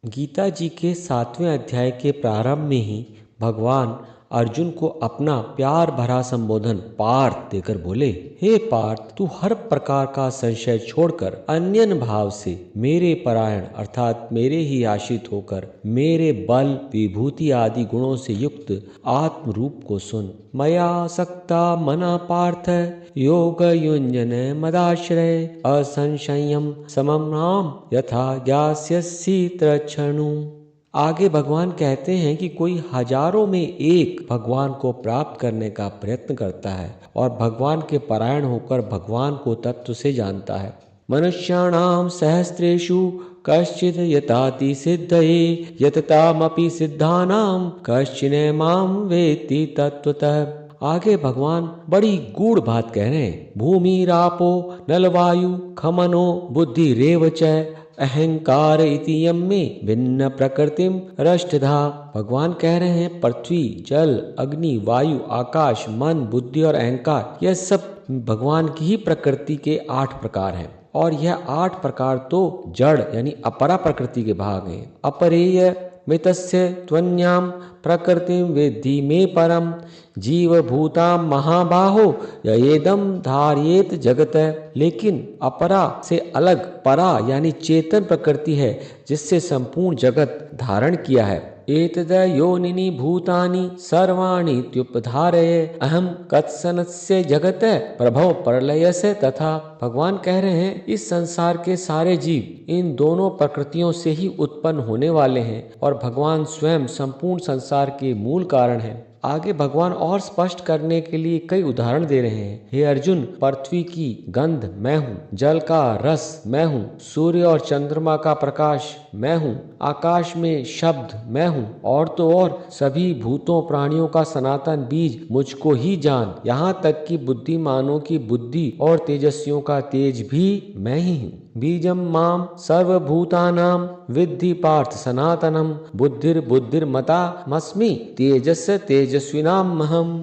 गीता जी के 7वें अध्याय के प्रारंभ में ही भगवान अर्जुन को अपना प्यार भरा संबोधन पार्थ देकर बोले, हे पार्थ, तू हर प्रकार का संशय छोड़कर अन्यन भाव से मेरे परायण अर्थात मेरे ही आश्रित होकर मेरे बल विभूति आदि गुणों से युक्त आत्म रूप को सुन। मया सक्ता मना पार्थ योग युञ्जन मदाश्रय असंशयम समम नाम यथा ज्ञास्यसि तृच्छनु। आगे भगवान कहते हैं कि कोई हजारों में एक भगवान को प्राप्त करने का प्रयत्न करता है और भगवान के परायण होकर भगवान को तत्व से जानता है। मनुष्याणाम सहस्रेषु कश्चित् यताति सिद्धये यततामपि सिद्धानाम कश्चिन माम वेत्ति तत्वतः। आगे भगवान बड़ी गूढ़ बात कह रहे हैं। भूमि रापो नलवायु खमनो बुद्धि रेव च अहंकार इति यम्मे भिन्न प्रकृतिम रष्टधा। भगवान कह रहे हैं पृथ्वी जल अग्नि वायु आकाश मन बुद्धि और अहंकार, यह सब भगवान की ही प्रकृति के 8 प्रकार हैं। और यह 8 प्रकार तो जड़ यानी अपरा प्रकृति के भाग हैं। अपरेय मितस्य त्वन्याम प्रकृतिम वेद्धि में परम जीवभूताम महाबाहो ययेदम धार्येत जगत। लेकिन अपरा से अलग परा यानी चेतन प्रकृति है जिससे संपूर्ण जगत धारण किया है। एतद योनिनि भूतानि सर्वाणि त्युपधारय अहम कत्सनस्य जगत प्रभव प्रलयस्य तथा। भगवान कह रहे हैं इस संसार के सारे जीव इन दोनों प्रकृतियों से ही उत्पन्न होने वाले हैं और भगवान स्वयं संपूर्ण संसार के मूल कारण हैं। आगे भगवान और स्पष्ट करने के लिए कई उदाहरण दे रहे हैं। हे अर्जुन, पृथ्वी की गंध मैं हूँ, जल का रस मैं हूँ, सूर्य और चंद्रमा का प्रकाश मैं हूँ, आकाश में शब्द मैं हूँ, और तो और सभी भूतों प्राणियों का सनातन बीज मुझको ही जान, यहाँ तक कि बुद्धिमानों की बुद्धि और तेजस्वियों का तेज भी मैं ही हूँ। बीजम माम सर्वभूतानां विद्धि पार्थ सनातनम बुद्धिर्बुद्धिर्मता मस्मि तेजस्य तेजस्विनामहम्।